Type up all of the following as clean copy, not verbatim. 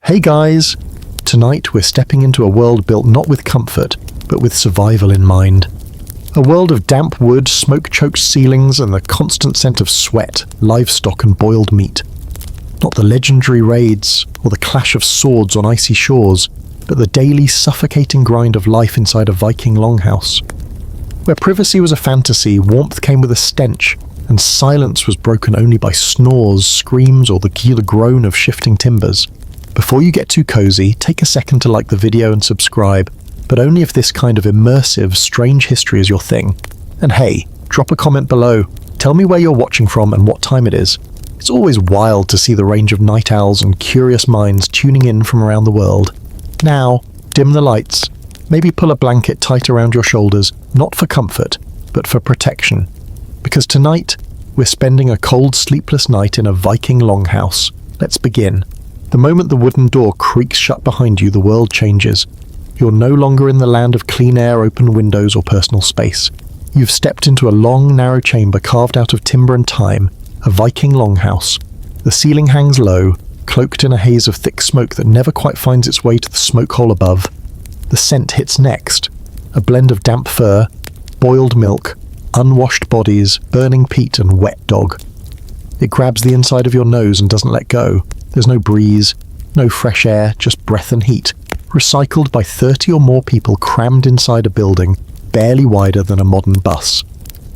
Hey guys! Tonight we're stepping into a world built not with comfort, but with survival in mind. A world of damp wood, smoke-choked ceilings, and the constant scent of sweat, livestock and boiled meat. Not the legendary raids, or the clash of swords on icy shores, but the daily suffocating grind of life inside a Viking longhouse. Where privacy was a fantasy, warmth came with a stench, and silence was broken only by snores, screams, or the groan of shifting timbers. Before you get too cozy, take a second to like the video and subscribe, but only if this kind of immersive, strange history is your thing. And hey, drop a comment below. Tell me where you're watching from and what time it is. It's always wild to see the range of night owls and curious minds tuning in from around the world. Now, dim the lights. Maybe pull a blanket tight around your shoulders, not for comfort, but for protection. Because tonight, we're spending a cold, sleepless night in a Viking longhouse. Let's begin. The moment the wooden door creaks shut behind you, the world changes. You're no longer in the land of clean air, open windows, or personal space. You've stepped into a long, narrow chamber carved out of timber and time, a Viking longhouse. The ceiling hangs low, cloaked in a haze of thick smoke that never quite finds its way to the smoke hole above. The scent hits next, a blend of damp fur, boiled milk, unwashed bodies, burning peat, and wet dog. It grabs the inside of your nose and doesn't let go. There's no breeze, no fresh air, just breath and heat, recycled by 30 or more people crammed inside a building barely wider than a modern bus.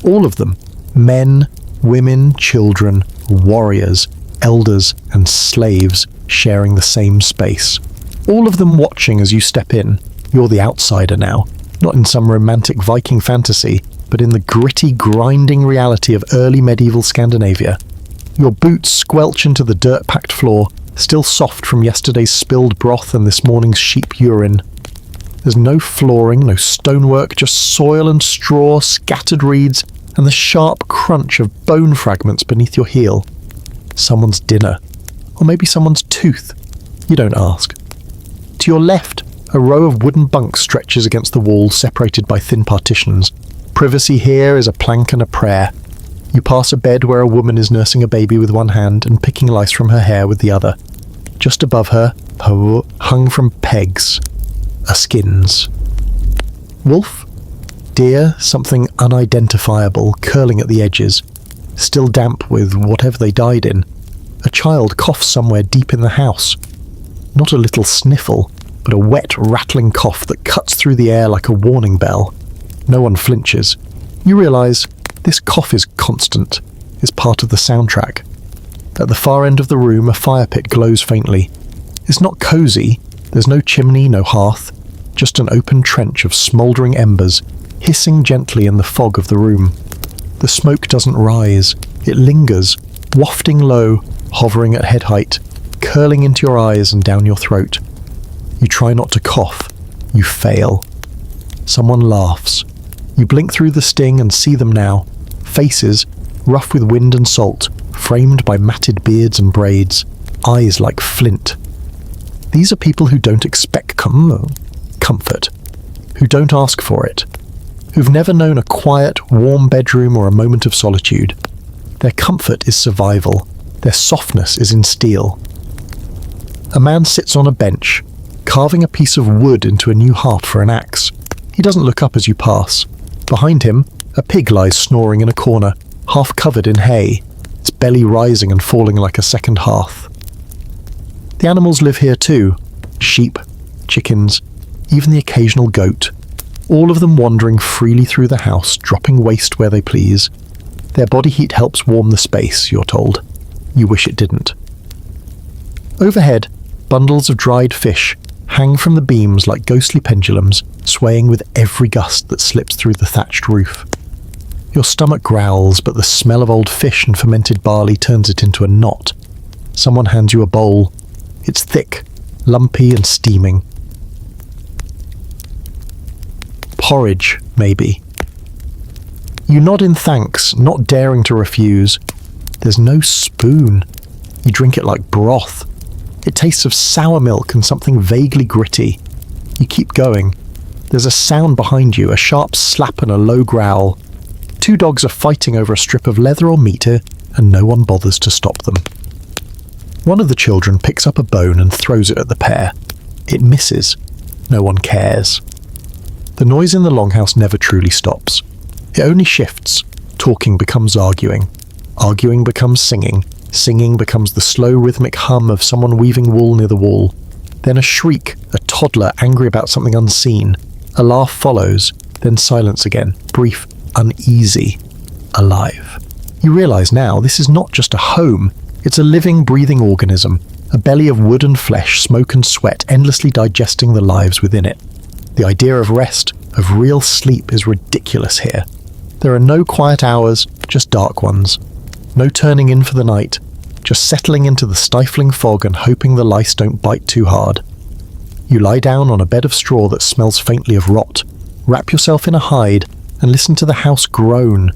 All of them, men, women, children, warriors, elders, and slaves sharing the same space. All of them watching as you step in. You're the outsider now, not in some romantic Viking fantasy, but in the gritty, grinding reality of early medieval Scandinavia. Your boots squelch into the dirt-packed floor, still soft from yesterday's spilled broth and this morning's sheep urine. There's no flooring, no stonework, just soil and straw, scattered reeds, and the sharp crunch of bone fragments beneath your heel. Someone's dinner. Or maybe someone's tooth. You don't ask. To your left, a row of wooden bunks stretches against the wall, separated by thin partitions. Privacy here is a plank and a prayer. You pass a bed where a woman is nursing a baby with one hand and picking lice from her hair with the other. Just above her, hung from pegs, are skins. Wolf? Deer, something unidentifiable, curling at the edges, still damp with whatever they died in. A child coughs somewhere deep in the house. Not a little sniffle, but a wet, rattling cough that cuts through the air like a warning bell. No one flinches. You realise this cough is constant, is part of the soundtrack. At the far end of the room, a fire pit glows faintly. It's not cosy. There's no chimney, no hearth, just an open trench of smouldering embers, hissing gently in the fog of the room. The smoke doesn't rise. It lingers, wafting low, hovering at head height, curling into your eyes and down your throat. You try not to cough. You fail. Someone laughs. You blink through the sting and see them now. Faces, rough with wind and salt, framed by matted beards and braids, eyes like flint. These are people who don't expect comfort, who don't ask for it, who've never known a quiet, warm bedroom or a moment of solitude. Their comfort is survival. Their softness is in steel. A man sits on a bench, carving a piece of wood into a new heart for an axe. He doesn't look up as you pass. Behind him, a pig lies snoring in a corner, half covered in hay, its belly rising and falling like a second hearth. The animals live here too. Sheep, chickens, even the occasional goat. All of them wandering freely through the house, dropping waste where they please. Their body heat helps warm the space, you're told. You wish it didn't. Overhead, bundles of dried fish hang from the beams like ghostly pendulums, swaying with every gust that slips through the thatched roof. Your stomach growls, but the smell of old fish and fermented barley turns it into a knot. Someone hands you a bowl. It's thick, lumpy and steaming. Porridge, maybe. You nod in thanks, not daring to refuse. There's no spoon. You drink it like broth. It tastes of sour milk and something vaguely gritty. You keep going. There's a sound behind you, a sharp slap and a low growl. Two dogs are fighting over a strip of leather or meat, and no one bothers to stop them. One of the children picks up a bone and throws it at the pair. It misses. No one cares. The noise in the longhouse never truly stops. It only shifts. Talking becomes arguing. Arguing becomes singing. Singing becomes the slow rhythmic hum of someone weaving wool near the wall. Then a shriek, a toddler angry about something unseen. A laugh follows, then silence again, brief, uneasy, alive. You realise now this is not just a home, it's a living, breathing organism, a belly of wood and flesh, smoke and sweat, endlessly digesting the lives within it. The idea of rest, of real sleep, is ridiculous here. There are no quiet hours, just dark ones. No turning in for the night, just settling into the stifling fog and hoping the lice don't bite too hard. You lie down on a bed of straw that smells faintly of rot, wrap yourself in a hide, and listen to the house groan.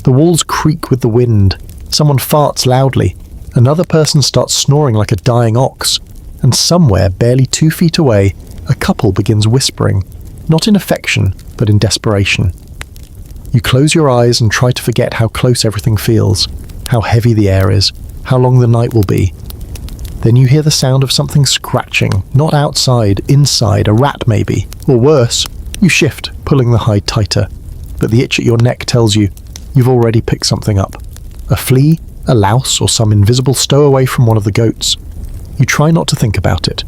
The walls creak with the wind. Someone farts loudly. Another person starts snoring like a dying ox. And somewhere, barely 2 feet away, a couple begins whispering, not in affection, but in desperation. You close your eyes and try to forget how close everything feels, how heavy the air is, how long the night will be. Then you hear the sound of something scratching, not outside, inside, a rat maybe, or worse. You shift, pulling the hide tighter, but the itch at your neck tells you you've already picked something up. A flea, a louse, or some invisible stowaway from one of the goats. You try not to think about it.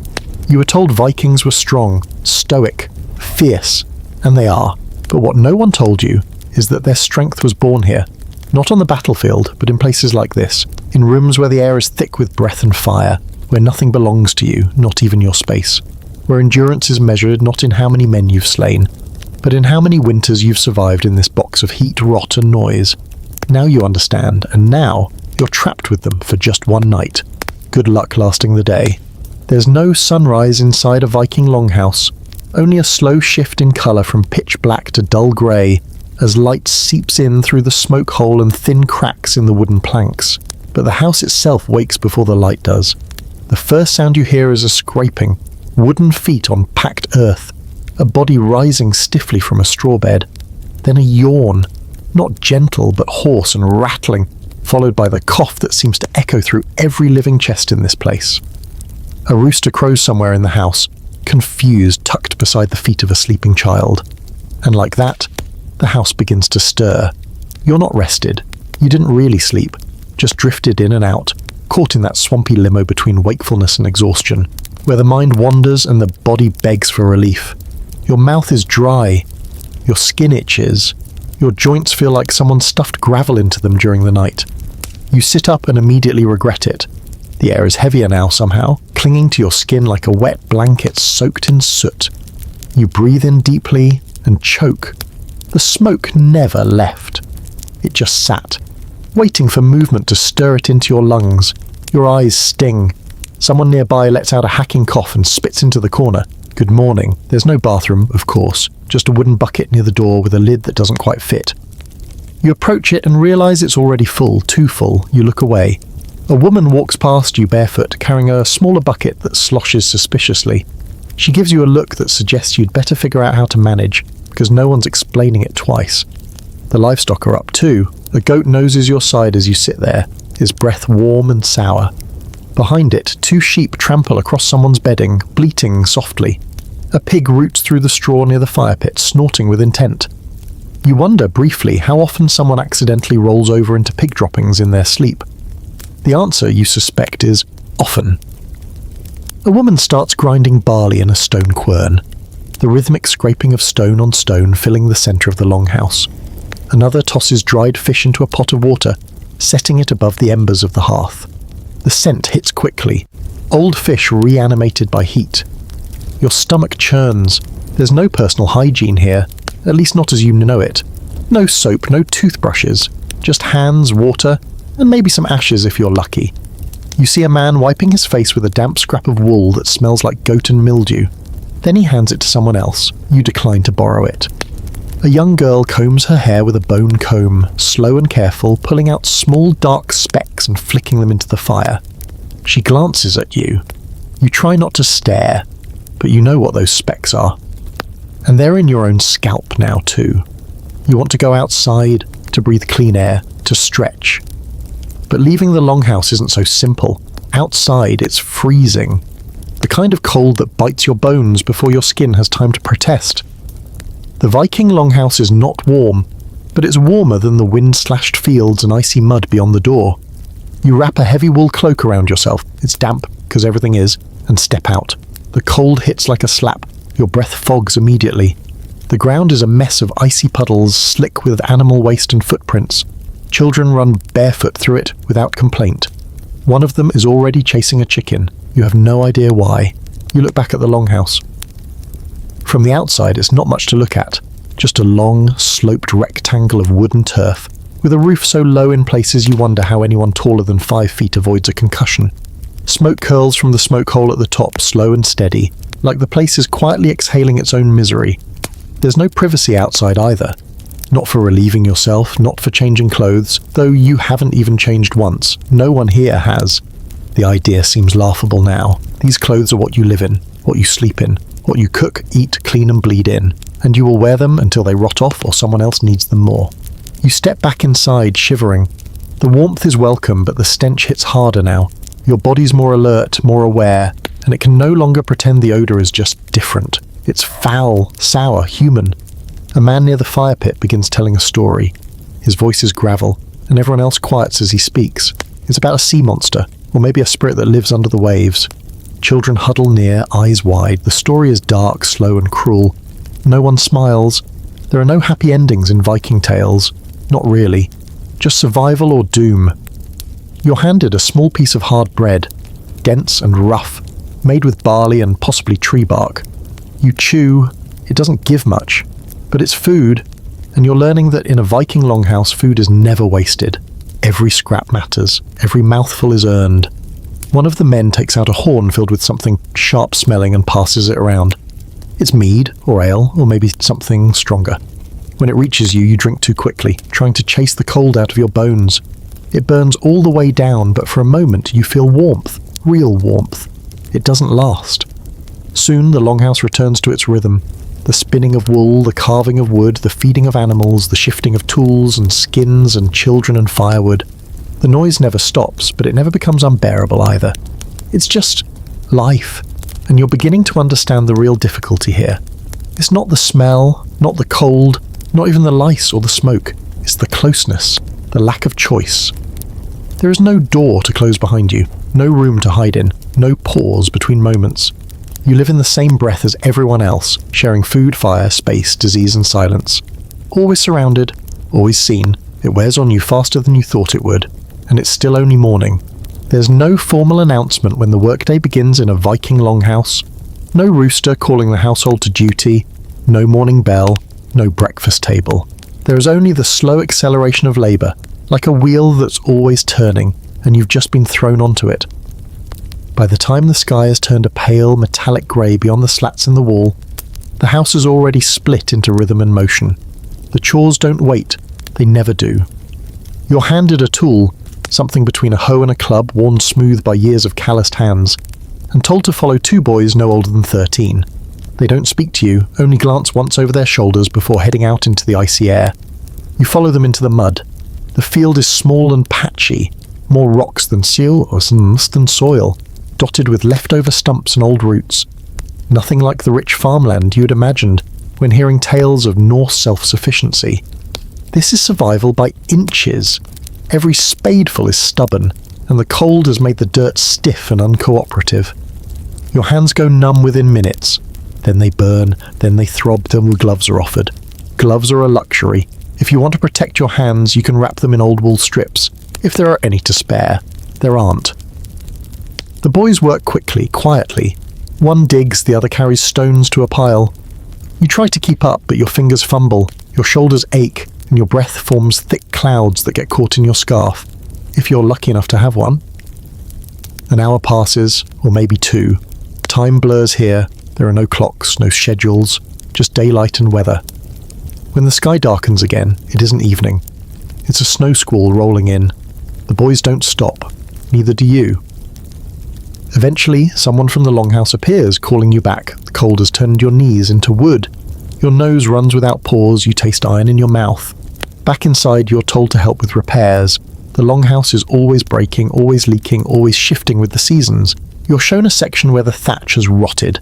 You were told Vikings were strong, stoic, fierce, and they are. But what no one told you is that their strength was born here, not on the battlefield, but in places like this, in rooms where the air is thick with breath and fire, where nothing belongs to you, not even your space, where endurance is measured not in how many men you've slain, but in how many winters you've survived in this box of heat, rot, and noise. Now you understand, and now you're trapped with them for just one night. Good luck lasting the day. There's no sunrise inside a Viking longhouse, only a slow shift in colour from pitch black to dull grey as light seeps in through the smoke hole and thin cracks in the wooden planks. But the house itself wakes before the light does. The first sound you hear is a scraping, wooden feet on packed earth, a body rising stiffly from a straw bed. Then a yawn, not gentle but hoarse and rattling, followed by the cough that seems to echo through every living chest in this place. A rooster crows somewhere in the house, confused, tucked beside the feet of a sleeping child. And like that, the house begins to stir. You're not rested. You didn't really sleep, just drifted in and out, caught in that swampy limo between wakefulness and exhaustion, where the mind wanders and the body begs for relief. Your mouth is dry. Your skin itches. Your joints feel like someone stuffed gravel into them during the night. You sit up and immediately regret it. The air is heavier now somehow, clinging to your skin like a wet blanket soaked in soot. You breathe in deeply and choke. The smoke never left. It just sat, waiting for movement to stir it into your lungs. Your eyes sting. Someone nearby lets out a hacking cough and spits into the corner. Good morning. There's no bathroom, of course, just a wooden bucket near the door with a lid that doesn't quite fit. You approach it and realise it's already full, too full. You look away. A woman walks past you barefoot, carrying a smaller bucket that sloshes suspiciously. She gives you a look that suggests you'd better figure out how to manage, because no one's explaining it twice. The livestock are up too. A goat noses your side as you sit there, his breath warm and sour. Behind it, 2 sheep trample across someone's bedding, bleating softly. A pig roots through the straw near the fire pit, snorting with intent. You wonder briefly how often someone accidentally rolls over into pig droppings in their sleep. The answer, you suspect, is often. A woman starts grinding barley in a stone quern, the rhythmic scraping of stone on stone filling the centre of the longhouse. Another tosses dried fish into a pot of water, setting it above the embers of the hearth. The scent hits quickly, old fish reanimated by heat. Your stomach churns. There's no personal hygiene here, at least not as you know it. No soap, no toothbrushes, just hands, water, and maybe some ashes if you're lucky. You see a man wiping his face with a damp scrap of wool that smells like goat and mildew. Then he hands it to someone else. You decline to borrow it. A young girl combs her hair with a bone comb, slow and careful, pulling out small dark specks and flicking them into the fire. She glances at you. You try not to stare, but you know what those specks are. And they're in your own scalp now too. You want to go outside, to breathe clean air, to stretch. But leaving the longhouse isn't so simple. Outside, it's freezing. The kind of cold that bites your bones before your skin has time to protest. The Viking Longhouse is not warm, but it's warmer than the wind-slashed fields and icy mud beyond the door. You wrap a heavy wool cloak around yourself, it's damp, because everything is, and step out. The cold hits like a slap, your breath fogs immediately. The ground is a mess of icy puddles, slick with animal waste and footprints. Children run barefoot through it without complaint. One of them is already chasing a chicken. You have no idea why. You look back at the Longhouse. From the outside, it's not much to look at. Just a long, sloped rectangle of wood and turf, with a roof so low in places you wonder how anyone taller than 5 feet avoids a concussion. Smoke curls from the smoke hole at the top, slow and steady, like the place is quietly exhaling its own misery. There's no privacy outside either. Not for relieving yourself, not for changing clothes, though you haven't even changed once. No one here has. The idea seems laughable now. These clothes are what you live in, what you sleep in, what you cook, eat, clean and bleed in, and you will wear them until they rot off or someone else needs them more. You step back inside, shivering. The warmth is welcome, but the stench hits harder now. Your body's more alert, more aware, and it can no longer pretend the odor is just different. It's foul, sour, human. A man near the fire pit begins telling a story. His voice is gravel, and everyone else quiets as he speaks. It's about a sea monster, or maybe a spirit that lives under the waves. Children huddle near, eyes wide. The story is dark, slow, and cruel. No one smiles. There are no happy endings in Viking tales. Not really. Just survival or doom. You're handed a small piece of hard bread, dense and rough, made with barley and possibly tree bark. You chew. It doesn't give much, but it's food, and you're learning that in a Viking longhouse, food is never wasted. Every scrap matters. Every mouthful is earned. One of the men takes out a horn filled with something sharp-smelling and passes it around. It's mead, or ale, or maybe something stronger. When it reaches you, you drink too quickly, trying to chase the cold out of your bones. It burns all the way down, but for a moment you feel warmth, real warmth. It doesn't last. Soon the longhouse returns to its rhythm. The spinning of wool, the carving of wood, the feeding of animals, the shifting of tools and skins and children and firewood. The noise never stops, but it never becomes unbearable either. It's just life, and you're beginning to understand the real difficulty here. It's not the smell, not the cold, not even the lice or the smoke. It's the closeness, the lack of choice. There is no door to close behind you, no room to hide in, no pause between moments. You live in the same breath as everyone else, sharing food, fire, space, disease and silence. Always surrounded, always seen. It wears on you faster than you thought it would, and it's still only morning. There's no formal announcement when the workday begins in a Viking longhouse. No rooster calling the household to duty, no morning bell, no breakfast table. There is only the slow acceleration of labour, like a wheel that's always turning, and you've just been thrown onto it. By the time the sky has turned a pale, metallic grey beyond the slats in the wall, the house is already split into rhythm and motion. The chores don't wait, they never do. You're handed a tool, something between a hoe and a club worn smooth by years of calloused hands, and told to follow 2 boys no older than 13. They don't speak to you, only glance once over their shoulders before heading out into the icy air. You follow them into the mud. The field is small and patchy, more rocks than soil, dotted with leftover stumps and old roots. Nothing like the rich farmland you had imagined when hearing tales of Norse self-sufficiency. This is survival by inches. Every spadeful is stubborn, and the cold has made the dirt stiff and uncooperative. Your hands go numb within minutes. Then they burn, then they throb till gloves are offered. Gloves are a luxury. If you want to protect your hands, you can wrap them in old wool strips, if there are any to spare. There aren't. The boys work quickly, quietly. One digs, the other carries stones to a pile. You try to keep up, but your fingers fumble, your shoulders ache, and your breath forms thick clouds that get caught in your scarf, if you're lucky enough to have one. An hour passes, or maybe 2. Time blurs here. There are no clocks, no schedules, just daylight and weather. When the sky darkens again, it isn't evening. It's a snow squall rolling in. The boys don't stop. Neither do you. Eventually, someone from the longhouse appears, calling you back. The cold has turned your knees into wood. Your nose runs without pause, you taste iron in your mouth. Back inside, you're told to help with repairs. The Longhouse is always breaking, always leaking, always shifting with the seasons. You're shown a section where the thatch has rotted.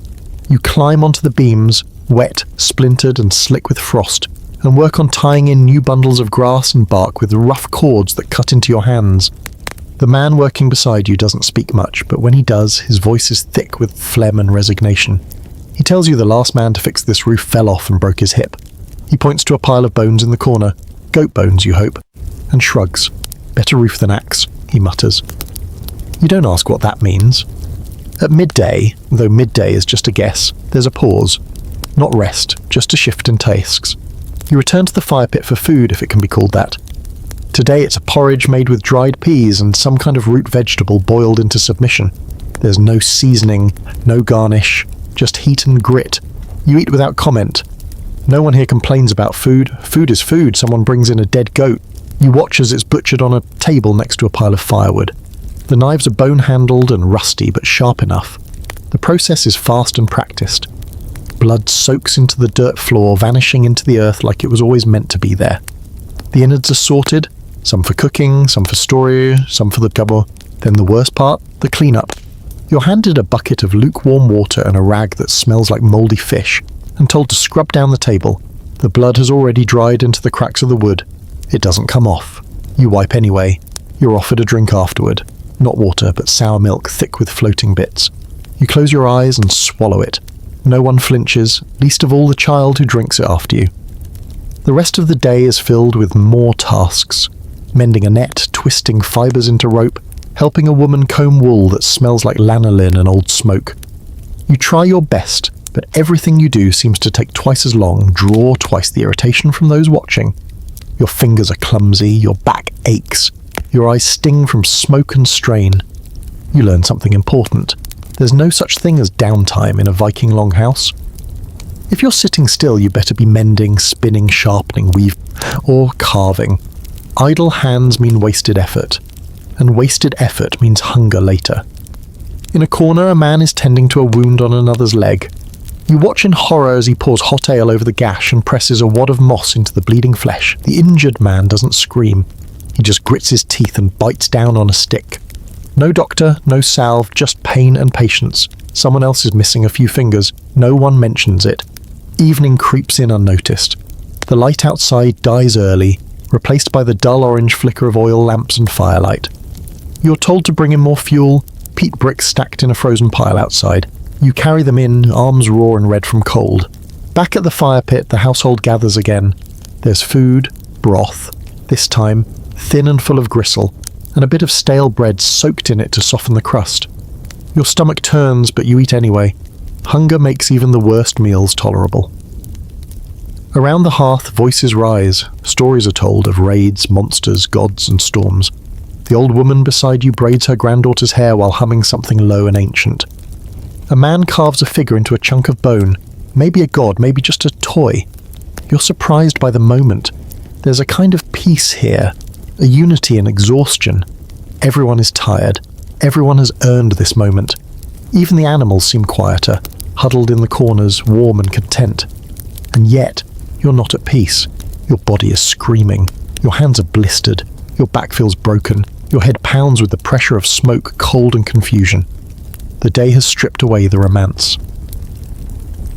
You climb onto the beams, wet, splintered and slick with frost, and work on tying in new bundles of grass and bark with rough cords that cut into your hands. The man working beside you doesn't speak much, but when he does, his voice is thick with phlegm and resignation. He tells you the last man to fix this roof fell off and broke his hip. He points to a pile of bones in the corner, goat bones, you hope, and shrugs. Better roof than axe, he mutters. You don't ask what that means. At midday, though midday is just a guess, there's a pause. Not rest, just a shift in tasks. You return to the fire pit for food, if it can be called that. Today it's a porridge made with dried peas and some kind of root vegetable boiled into submission. There's no seasoning, no garnish, just heat and grit. You eat without comment. No one here complains about food. Food is food. Someone brings in a dead goat. You watch as it's butchered on a table next to a pile of firewood. The knives are bone-handled and rusty, but sharp enough. The process is fast and practiced. Blood soaks into the dirt floor, vanishing into the earth like it was always meant to be there. The innards are sorted, some for cooking, some for story, some for the gubbo. Then the worst part, the cleanup. You're handed a bucket of lukewarm water and a rag that smells like mouldy fish, and told to scrub down the table. The blood has already dried into the cracks of the wood. It doesn't come off. You wipe anyway. You're offered a drink afterward. Not water, but sour milk thick with floating bits. You close your eyes and swallow it. No one flinches, least of all the child who drinks it after you. The rest of the day is filled with more tasks. Mending a net, twisting fibres into rope, helping a woman comb wool that smells like lanolin and old smoke. You try your best, but everything you do seems to take twice as long, draw twice the irritation from those watching. Your fingers are clumsy, your back aches, your eyes sting from smoke and strain. You learn something important. There's no such thing as downtime in a Viking longhouse. If you're sitting still, you better be mending, spinning, sharpening, or carving. Idle hands mean wasted effort, and wasted effort means hunger later. In a corner, a man is tending to a wound on another's leg. You watch in horror as he pours hot ale over the gash and presses a wad of moss into the bleeding flesh. The injured man doesn't scream. He just grits his teeth and bites down on a stick. No doctor, no salve, just pain and patience. Someone else is missing a few fingers. No one mentions it. Evening creeps in unnoticed. The light outside dies early, replaced by the dull orange flicker of oil lamps and firelight. You're told to bring in more fuel, peat bricks stacked in a frozen pile outside. You carry them in, arms raw and red from cold. Back at the fire pit, the household gathers again. There's food, broth, this time thin and full of gristle, and a bit of stale bread soaked in it to soften the crust. Your stomach turns, but you eat anyway. Hunger makes even the worst meals tolerable. Around the hearth, voices rise. Stories are told of raids, monsters, gods, and storms. The old woman beside you braids her granddaughter's hair while humming something low and ancient. A man carves a figure into a chunk of bone. Maybe a god, maybe just a toy. You're surprised by the moment. There's a kind of peace here, a unity in exhaustion. Everyone is tired. Everyone has earned this moment. Even the animals seem quieter, huddled in the corners, warm and content. And yet, you're not at peace. Your body is screaming. Your hands are blistered. Your back feels broken. Your head pounds with the pressure of smoke, cold and confusion. The day has stripped away the romance.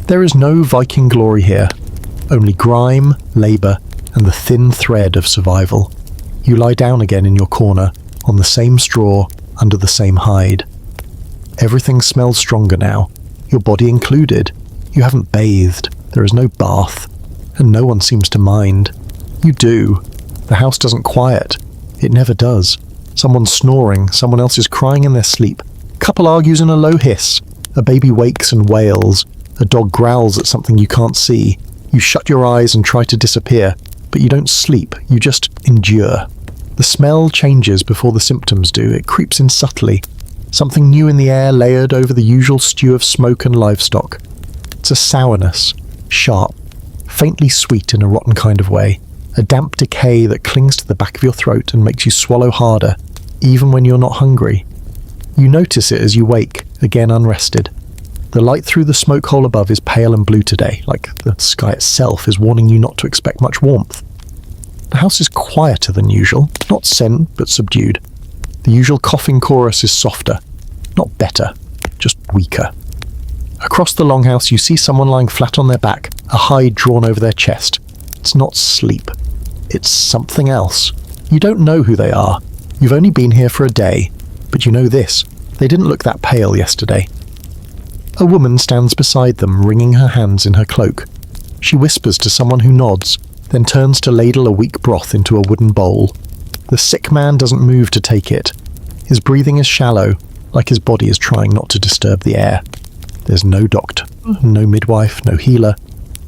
There is no Viking glory here. Only grime, labour, and the thin thread of survival. You lie down again in your corner, on the same straw, under the same hide. Everything smells stronger now, your body included. You haven't bathed, there is no bath, and no one seems to mind. You do. The house doesn't quiet. It never does. Someone's snoring, someone else is crying in their sleep. A couple argues in a low hiss. A baby wakes and wails. A dog growls at something you can't see. You shut your eyes and try to disappear, but you don't sleep, you just endure. The smell changes before the symptoms do. It creeps in subtly. Something new in the air layered over the usual stew of smoke and livestock. It's a sourness, sharp, faintly sweet in a rotten kind of way. A damp decay that clings to the back of your throat and makes you swallow harder, even when you're not hungry. You notice it as you wake, again unrested. The light through the smoke hole above is pale and blue today, like the sky itself is warning you not to expect much warmth. The house is quieter than usual, not sent, but subdued. The usual coughing chorus is softer, not better, just weaker. Across the longhouse you see someone lying flat on their back, a hide drawn over their chest. It's not sleep. It's something else. You don't know who they are. You've only been here for a day, but you know this. They didn't look that pale yesterday. A woman stands beside them, wringing her hands in her cloak. She whispers to someone who nods, then turns to ladle a weak broth into a wooden bowl. The sick man doesn't move to take it. His breathing is shallow, like his body is trying not to disturb the air. There's no doctor, no midwife, no healer.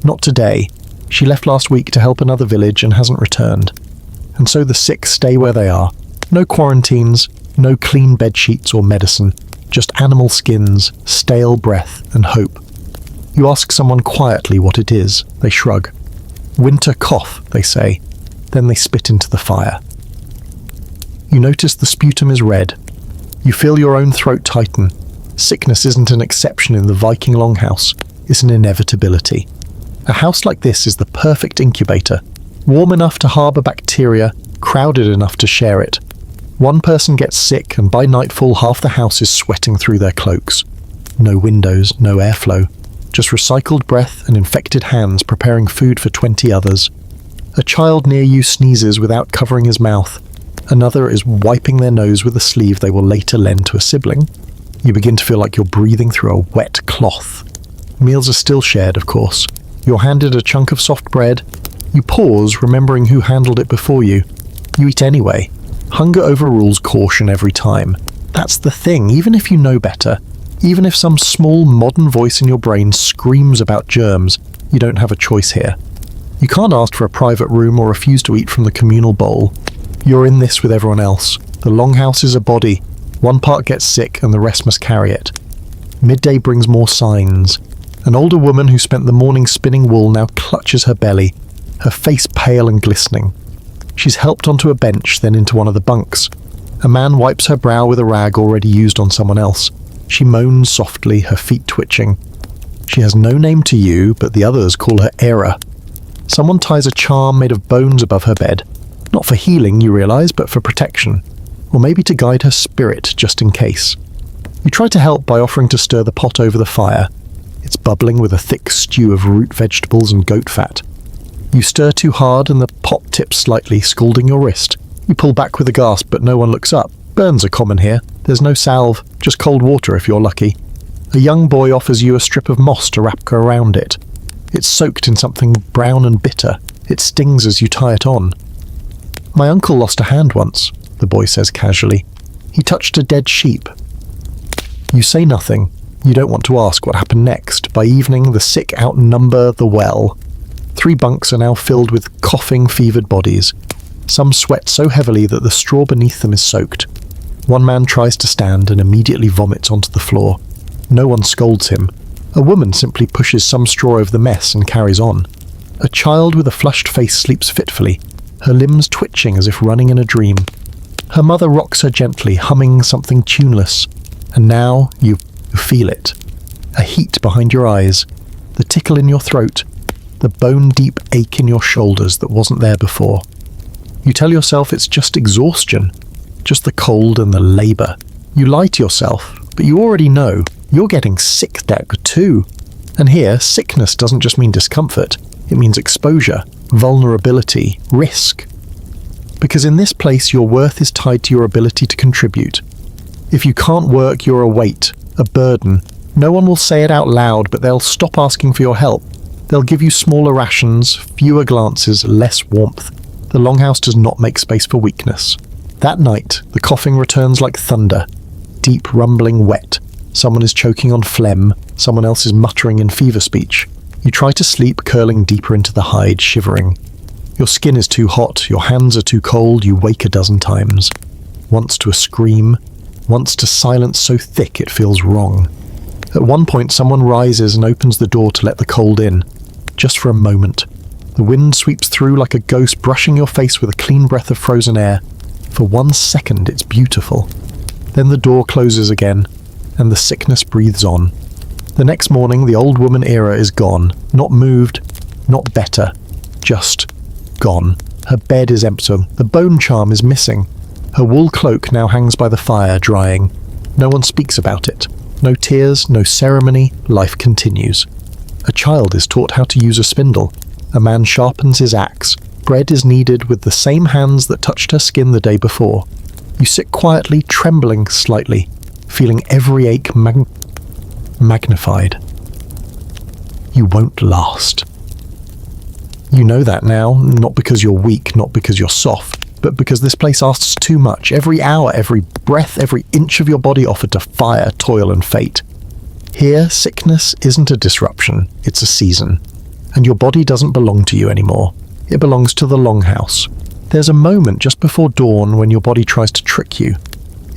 Not today. She left last week to help another village and hasn't returned. And so the sick stay where they are. No quarantines, no clean bed sheets or medicine, just animal skins, stale breath and hope. You ask someone quietly what it is. They shrug. Winter cough, they say. Then they spit into the fire. You notice the sputum is red. You feel your own throat tighten. Sickness isn't an exception in the Viking Longhouse. It's an inevitability. A house like this is the perfect incubator. Warm enough to harbour bacteria, crowded enough to share it. One person gets sick and by nightfall half the house is sweating through their cloaks. No windows, no airflow. Just recycled breath and infected hands preparing food for 20 others. A child near you sneezes without covering his mouth. Another is wiping their nose with a sleeve they will later lend to a sibling. You begin to feel like you're breathing through a wet cloth. Meals are still shared, of course. You're handed a chunk of soft bread. You pause, remembering who handled it before you. You eat anyway. Hunger overrules caution every time. That's the thing, even if you know better. Even if some small modern voice in your brain screams about germs, you don't have a choice here. You can't ask for a private room or refuse to eat from the communal bowl. You're in this with everyone else. The longhouse is a body. One part gets sick and the rest must carry it. Midday brings more signs. An older woman who spent the morning spinning wool now clutches her belly, her face pale and glistening. She's helped onto a bench, then into one of the bunks. A man wipes her brow with a rag already used on someone else. She moans softly, her feet twitching. She has no name to you, but the others call her Era. Someone ties a charm made of bones above her bed. Not for healing, you realise, but for protection. Or maybe to guide her spirit, just in case. You try to help by offering to stir the pot over the fire. It's bubbling with a thick stew of root vegetables and goat fat. You stir too hard and the pot tips slightly, scalding your wrist. You pull back with a gasp, but no one looks up. Burns are common here. There's no salve, just cold water if you're lucky. A young boy offers you a strip of moss to wrap around it. It's soaked in something brown and bitter. It stings as you tie it on. My uncle lost a hand once, the boy says casually. He touched a dead sheep. You say nothing. You don't want to ask what happened next. By evening, the sick outnumber the well. 3 bunks are now filled with coughing, fevered bodies. Some sweat so heavily that the straw beneath them is soaked. One man tries to stand and immediately vomits onto the floor. No one scolds him. A woman simply pushes some straw over the mess and carries on. A child with a flushed face sleeps fitfully, her limbs twitching as if running in a dream. Her mother rocks her gently, humming something tuneless. And now you feel it. A heat behind your eyes, the tickle in your throat, the bone-deep ache in your shoulders that wasn't there before. You tell yourself it's just exhaustion, just the cold and the labour. You lie to yourself, but you already know you're getting sick there too. And here, sickness doesn't just mean discomfort, it means exposure, vulnerability, risk. Because in this place your worth is tied to your ability to contribute. If you can't work, you're a weight, a burden. No one will say it out loud, but they'll stop asking for your help. They'll give you smaller rations, fewer glances, less warmth. The longhouse does not make space for weakness. That night, the coughing returns like thunder. Deep, rumbling, wet. Someone is choking on phlegm. Someone else is muttering in fever speech. You try to sleep, curling deeper into the hide, shivering. Your skin is too hot, your hands are too cold, you wake a dozen times. Once to a scream, once to silence so thick it feels wrong. At one point, someone rises and opens the door to let the cold in. Just for a moment. The wind sweeps through like a ghost, brushing your face with a clean breath of frozen air. For 1 second, it's beautiful. Then the door closes again, and the sickness breathes on. The next morning, the old woman Era is gone. Not moved, not better, just gone. Her bed is empty, the bone charm is missing. Her wool cloak now hangs by the fire, drying. No one speaks about it. No tears, no ceremony, life continues. A child is taught how to use a spindle. A man sharpens his axe. Bread is kneaded with the same hands that touched her skin the day before. You sit quietly, trembling slightly, feeling every ache magnified. You won't last. You know that now, not because you're weak, not because you're soft, but because this place asks too much. Every hour, every breath, every inch of your body offered to fire, toil, and fate. Here, sickness isn't a disruption, it's a season. And your body doesn't belong to you anymore. It belongs to the Longhouse. There's a moment just before dawn when your body tries to trick you.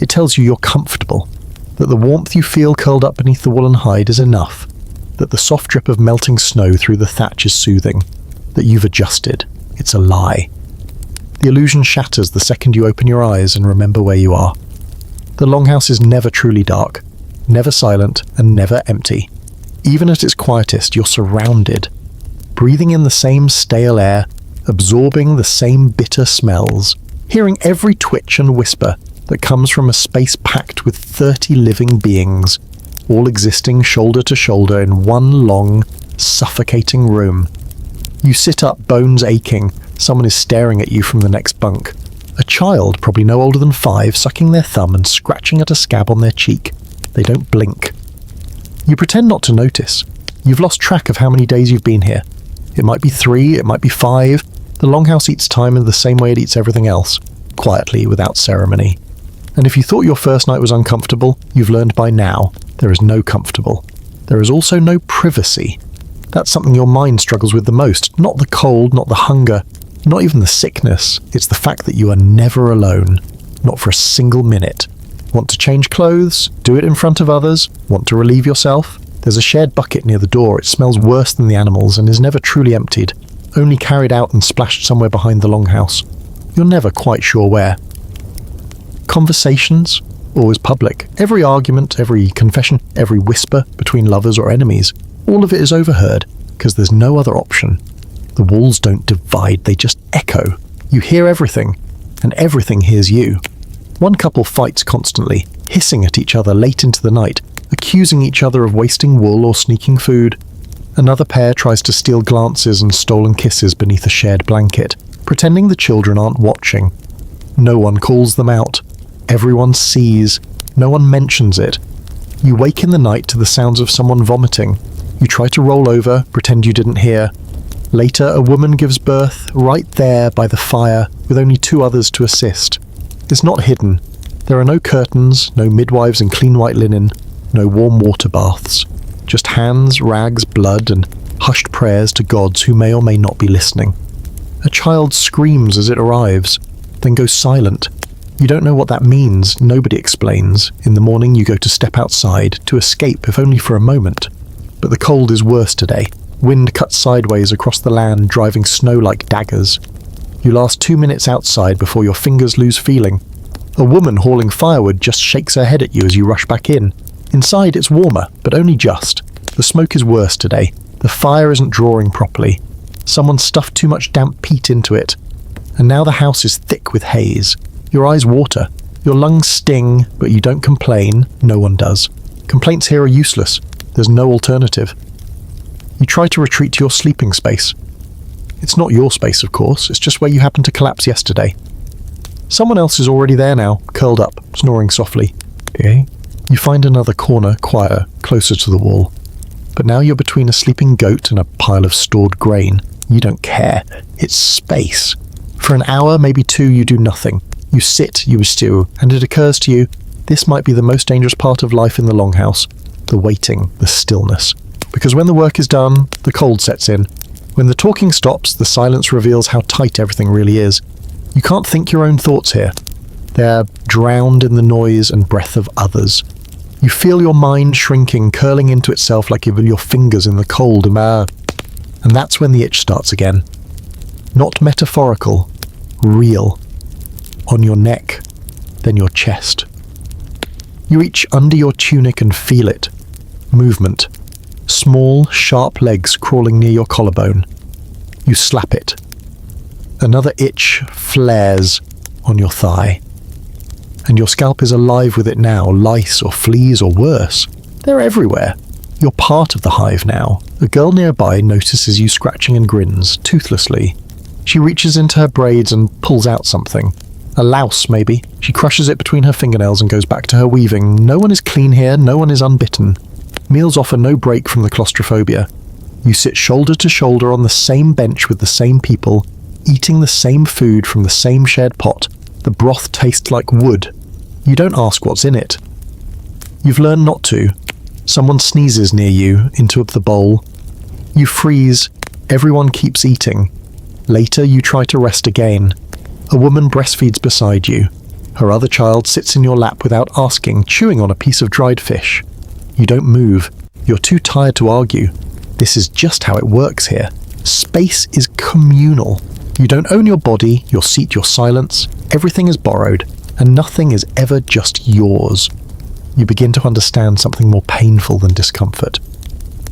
It tells you you're comfortable, that the warmth you feel curled up beneath the woolen hide is enough, that the soft drip of melting snow through the thatch is soothing, that you've adjusted. It's a lie. The illusion shatters the second you open your eyes and remember where you are. The Longhouse is never truly dark, never silent, and never empty. Even at its quietest, you're surrounded, breathing in the same stale air, absorbing the same bitter smells, hearing every twitch and whisper that comes from a space packed with 30 living beings, all existing shoulder to shoulder in one long, suffocating room. You sit up, bones aching. Someone is staring at you from the next bunk. A child, probably no older than 5, sucking their thumb and scratching at a scab on their cheek. They don't blink. You pretend not to notice. You've lost track of how many days you've been here. It might be 3, it might be 5. The Longhouse eats time in the same way it eats everything else, quietly, without ceremony. And if you thought your first night was uncomfortable, you've learned by now there is no comfortable. There is also no privacy. That's something your mind struggles with the most. Not the cold, not the hunger, not even the sickness. It's the fact that you are never alone. Not for a single minute. Want to change clothes? Do it in front of others? Want to relieve yourself? There's a shared bucket near the door. It smells worse than the animals and is never truly emptied, only carried out and splashed somewhere behind the Longhouse. You're never quite sure where. Conversations? Always public. Every argument, every confession, every whisper between lovers or enemies. All of it is overheard, because there's no other option. The walls don't divide, they just echo. You hear everything, and everything hears you. One couple fights constantly, hissing at each other late into the night, accusing each other of wasting wool or sneaking food. Another pair tries to steal glances and stolen kisses beneath a shared blanket, pretending the children aren't watching. No one calls them out. Everyone sees. No one mentions it. You wake in the night to the sounds of someone vomiting. You try to roll over, pretend you didn't hear. Later, a woman gives birth right there by the fire with only 2 others to assist. It's not hidden. There are no curtains, no midwives in clean white linen, no warm water baths. Just hands, rags, blood, and hushed prayers to gods who may or may not be listening. A child screams as it arrives, then goes silent. You don't know what that means, nobody explains. In the morning you go to step outside, to escape if only for a moment. But the cold is worse today. Wind cuts sideways across the land, driving snow like daggers. You last 2 minutes outside before your fingers lose feeling. A woman hauling firewood just shakes her head at you as you rush back in. Inside it's warmer, but only just. The smoke is worse today. The fire isn't drawing properly. Someone stuffed too much damp peat into it. And now the house is thick with haze. Your eyes water. Your lungs sting, but you don't complain. No one does. Complaints here are useless. There's no alternative. You try to retreat to your sleeping space. It's not your space, of course. It's just where you happened to collapse yesterday. Someone else is already there now, curled up, snoring softly. Okay. You find another corner, quieter, closer to the wall. But now you're between a sleeping goat and a pile of stored grain. You don't care. It's space. For an hour, maybe 2, you do nothing. You sit, you stew, and it occurs to you, this might be the most dangerous part of life in the Longhouse. The waiting, the stillness. Because when the work is done, the cold sets in. When the talking stops, the silence reveals how tight everything really is. You can't think your own thoughts here. They're drowned in the noise and breath of others. You feel your mind shrinking, curling into itself like your fingers in the cold. And that's when the itch starts again. Not metaphorical, real. On your neck, then your chest. You reach under your tunic and feel it. Movement. Small, sharp legs crawling near your collarbone. You slap it. Another itch flares on your thigh. And your scalp is alive with it now, lice or fleas or worse. They're everywhere. You're part of the hive now. A girl nearby notices you scratching and grins, toothlessly. She reaches into her braids and pulls out something. A louse, maybe. She crushes it between her fingernails and goes back to her weaving. No one is clean here, no one is unbitten. Meals offer no break from the claustrophobia. You sit shoulder to shoulder on the same bench with the same people, eating the same food from the same shared pot. The broth tastes like wood. You don't ask what's in it. You've learned not to. Someone sneezes near you, into the bowl. You freeze. Everyone keeps eating. Later, you try to rest again. A woman breastfeeds beside you. Her other child sits in your lap without asking, chewing on a piece of dried fish. You don't move. You're too tired to argue. This is just how it works here. Space is communal. You don't own your body, your seat, your silence. Everything is borrowed, and nothing is ever just yours. You begin to understand something more painful than discomfort.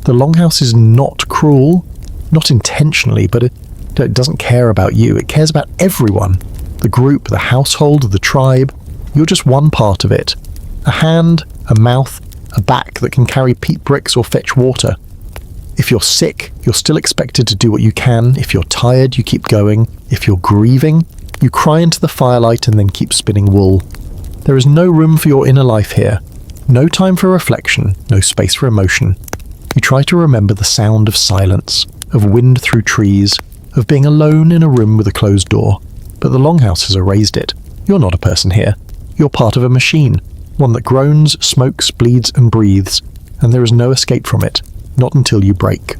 The Longhouse is not cruel, not intentionally, but it doesn't care about you. It cares about everyone. The group, the household, the tribe. You're just one part of it. A hand, a mouth, a back that can carry peat bricks or fetch water. If you're sick, you're still expected to do what you can. If you're tired, you keep going. If you're grieving, you cry into the firelight and then keep spinning wool. There is no room for your inner life here. No time for reflection, no space for emotion. You try to remember the sound of silence, of wind through trees, of being alone in a room with a closed door. But the Longhouse has erased it. You're not a person here. You're part of a machine, one that groans, smokes, bleeds and breathes, and there is no escape from it. Not until you break.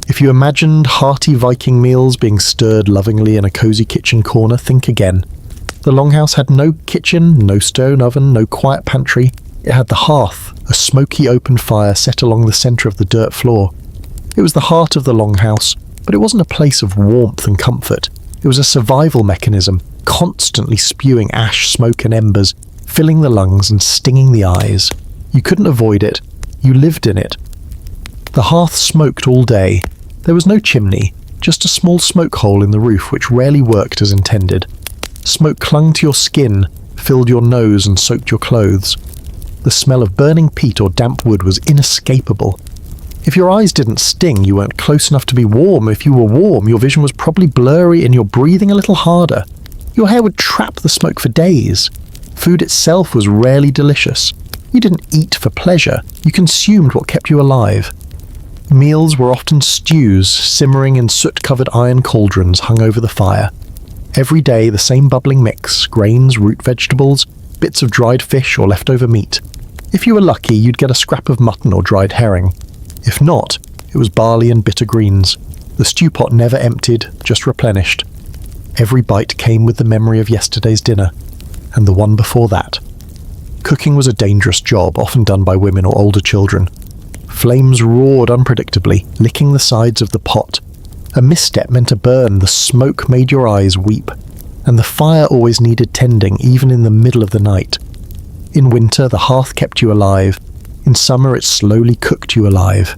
If you imagined hearty Viking meals being stirred lovingly in a cozy kitchen corner, think again. The Longhouse had no kitchen, no stone oven, no quiet pantry. It had the hearth, a smoky open fire set along the centre of the dirt floor. It was the heart of the Longhouse, but it wasn't a place of warmth and comfort. It was a survival mechanism, constantly spewing ash, smoke and embers, filling the lungs and stinging the eyes. You couldn't avoid it. You lived in it. The hearth smoked all day. There was no chimney, just a small smoke hole in the roof which rarely worked as intended. Smoke clung to your skin, filled your nose and soaked your clothes. The smell of burning peat or damp wood was inescapable. If your eyes didn't sting, you weren't close enough to be warm. If you were warm, your vision was probably blurry and your breathing a little harder. Your hair would trap the smoke for days. Food itself was rarely delicious. You didn't eat for pleasure. You consumed what kept you alive. Meals were often stews, simmering in soot-covered iron cauldrons hung over the fire. Every day the same bubbling mix, grains, root vegetables, bits of dried fish or leftover meat. If you were lucky, you'd get a scrap of mutton or dried herring. If not, it was barley and bitter greens. The stew pot never emptied, just replenished. Every bite came with the memory of yesterday's dinner, and the one before that. Cooking was a dangerous job, often done by women or older children. Flames roared unpredictably, licking the sides of the pot. A misstep meant a burn, the smoke made your eyes weep, and the fire always needed tending, even in the middle of the night. In winter, the hearth kept you alive. In summer, it slowly cooked you alive.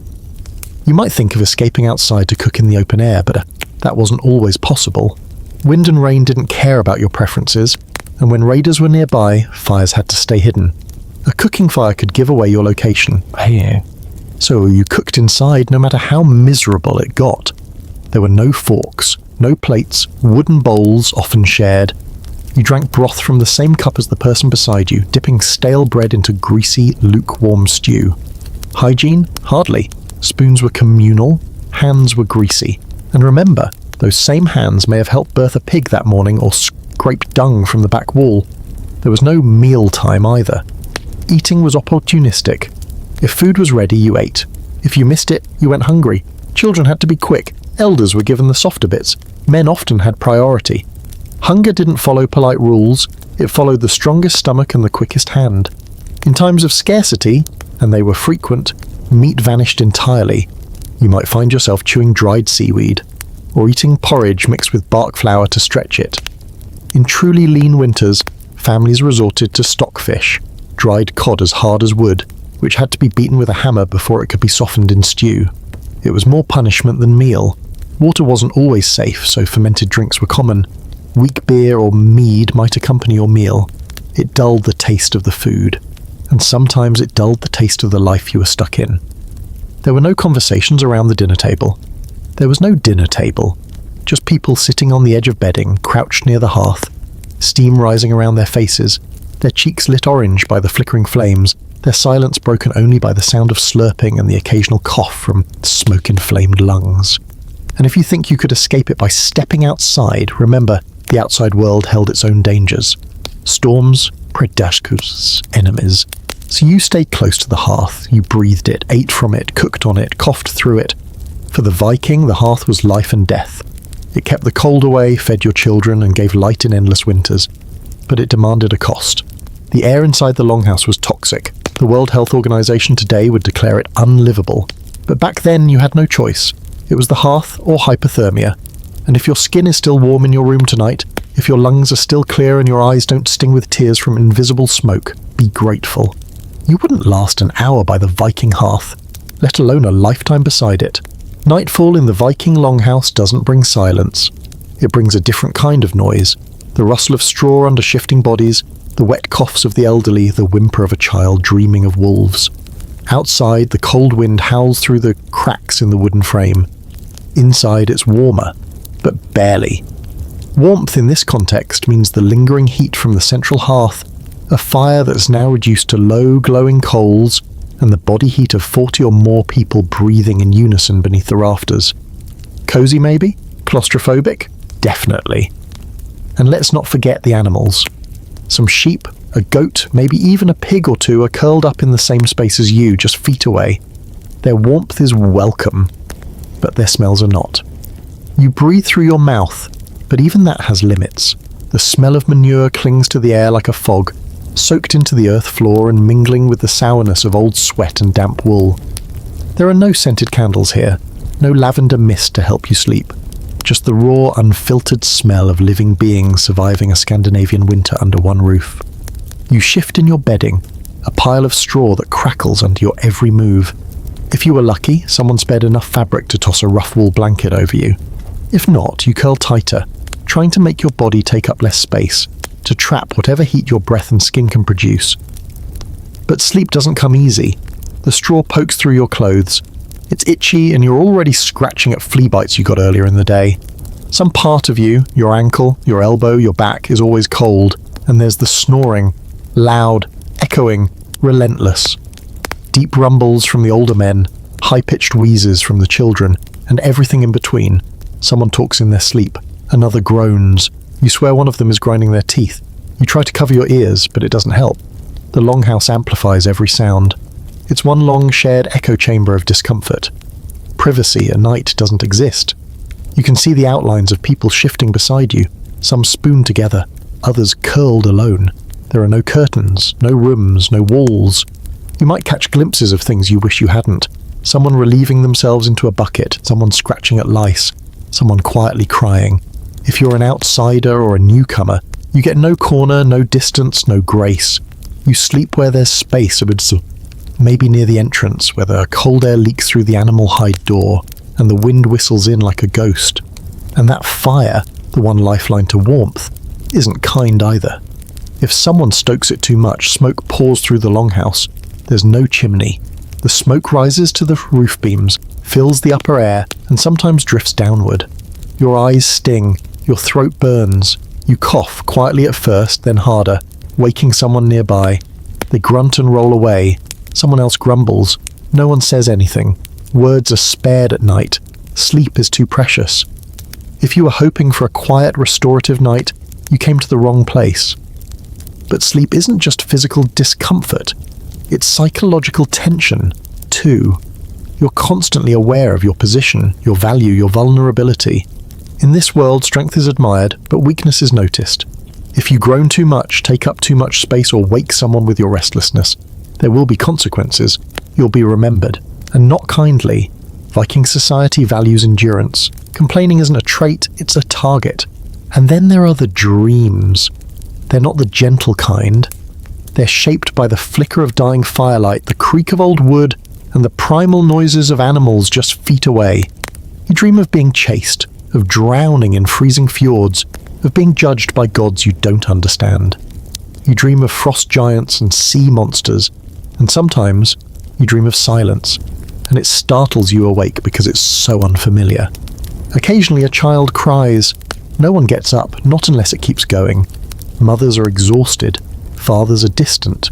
You might think of escaping outside to cook in the open air, but that wasn't always possible. Wind and rain didn't care about your preferences, and when raiders were nearby, fires had to stay hidden. A cooking fire could give away your location. So you cooked inside no matter how miserable it got. There were no forks, no plates, wooden bowls often shared. You drank broth from the same cup as the person beside you, dipping stale bread into greasy, lukewarm stew. Hygiene? Hardly. Spoons were communal, hands were greasy. And remember, those same hands may have helped birth a pig that morning or scraped dung from the back wall. There was no meal time either. Eating was opportunistic. If food was ready, you ate. If you missed it, you went hungry. Children had to be quick. Elders were given the softer bits. Men often had priority. Hunger didn't follow polite rules. It followed the strongest stomach and the quickest hand. In times of scarcity, and they were frequent, meat vanished entirely. You might find yourself chewing dried seaweed, or eating porridge mixed with bark flour to stretch it. In truly lean winters, families resorted to stockfish, dried cod as hard as wood, which had to be beaten with a hammer before it could be softened in stew. It was more punishment than meal. Water wasn't always safe, so fermented drinks were common. Weak beer or mead might accompany your meal. It dulled the taste of the food, and sometimes it dulled the taste of the life you were stuck in. There were no conversations around the dinner table. There was no dinner table, just people sitting on the edge of bedding, crouched near the hearth, steam rising around their faces, their cheeks lit orange by the flickering flames, their silence broken only by the sound of slurping and the occasional cough from smoke-inflamed lungs. And if you think you could escape it by stepping outside, remember, the outside world held its own dangers. Storms, predators, enemies. So you stayed close to the hearth, you breathed it, ate from it, cooked on it, coughed through it. For the Viking, the hearth was life and death. It kept the cold away, fed your children, and gave light in endless winters. But it demanded a cost. The air inside the Longhouse was toxic. The World Health Organization today would declare it unlivable. But back then you had no choice. It was the hearth or hypothermia. And if your skin is still warm in your room tonight, if your lungs are still clear and your eyes don't sting with tears from invisible smoke, be grateful. You wouldn't last an hour by the Viking hearth, let alone a lifetime beside it. Nightfall in the Viking Longhouse doesn't bring silence. It brings a different kind of noise. The rustle of straw under shifting bodies, the wet coughs of the elderly, the whimper of a child dreaming of wolves. Outside, the cold wind howls through the cracks in the wooden frame. Inside, it's warmer, but barely. Warmth in this context means the lingering heat from the central hearth, a fire that's now reduced to low, glowing coals, and the body heat of 40 or more people breathing in unison beneath the rafters. Cozy maybe? Claustrophobic? Definitely. And let's not forget the animals. Some sheep, a goat, maybe even a pig or two are curled up in the same space as you, just feet away. Their warmth is welcome, but their smells are not. You breathe through your mouth, but even that has limits. The smell of manure clings to the air like a fog, soaked into the earth floor and mingling with the sourness of old sweat and damp wool. There are no scented candles here, no lavender mist to help you sleep. Just the raw, unfiltered smell of living beings surviving a Scandinavian winter under one roof. You shift in your bedding, a pile of straw that crackles under your every move. If you were lucky, someone spared enough fabric to toss a rough wool blanket over you. If not, you curl tighter, trying to make your body take up less space, to trap whatever heat your breath and skin can produce. But sleep doesn't come easy. The straw pokes through your clothes. It's itchy and you're already scratching at flea bites you got earlier in the day. Some part of you, your ankle, your elbow, your back, is always cold, and there's the snoring, loud, echoing, relentless. Deep rumbles from the older men, high-pitched wheezes from the children, and everything in between. Someone talks in their sleep, another groans. You swear one of them is grinding their teeth. You try to cover your ears, but it doesn't help. The Longhouse amplifies every sound. It's one long shared echo chamber of discomfort. Privacy at night doesn't exist. You can see the outlines of people shifting beside you, some spooned together, others curled alone. There are no curtains, no rooms, no walls. You might catch glimpses of things you wish you hadn't. Someone relieving themselves into a bucket, someone scratching at lice, someone quietly crying. If you're an outsider or a newcomer, you get no corner, no distance, no grace. You sleep where there's space, maybe near the entrance, where the cold air leaks through the animal hide door, and the wind whistles in like a ghost. And that fire, the one lifeline to warmth, isn't kind either. If someone stokes it too much, smoke pours through the Longhouse. There's no chimney. The smoke rises to the roof beams, fills the upper air, and sometimes drifts downward. Your eyes sting, your throat burns. You cough, quietly at first, then harder, waking someone nearby. They grunt and roll away. Someone else grumbles. No one says anything. Words are spared at night. Sleep is too precious. If you were hoping for a quiet, restorative night, you came to the wrong place. But sleep isn't just physical discomfort. It's psychological tension, too. You're constantly aware of your position, your value, your vulnerability. In this world, strength is admired, but weakness is noticed. If you groan too much, take up too much space, or wake someone with your restlessness, there will be consequences. You'll be remembered, and not kindly. Viking society values endurance. Complaining isn't a trait, it's a target. And then there are the dreams. They're not the gentle kind. They're shaped by the flicker of dying firelight, the creak of old wood, and the primal noises of animals just feet away. You dream of being chased, of drowning in freezing fjords, of being judged by gods you don't understand. You dream of frost giants and sea monsters, and sometimes you dream of silence, and it startles you awake because it's so unfamiliar. Occasionally a child cries. No one gets up, not unless it keeps going. Mothers are exhausted, fathers are distant.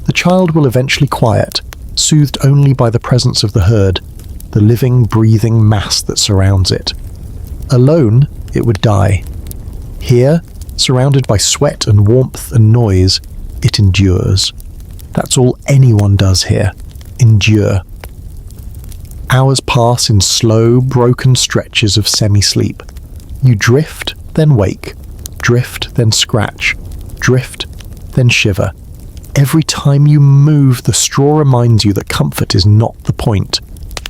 The child will eventually quiet, soothed only by the presence of the herd, the living, breathing mass that surrounds it. Alone, it would die. Here, surrounded by sweat and warmth and noise, it endures. That's all anyone does here. Endure. Hours pass in slow, broken stretches of semi-sleep. You drift, then wake. Drift, then scratch. Drift, then shiver. Every time you move, the straw reminds you that comfort is not the point.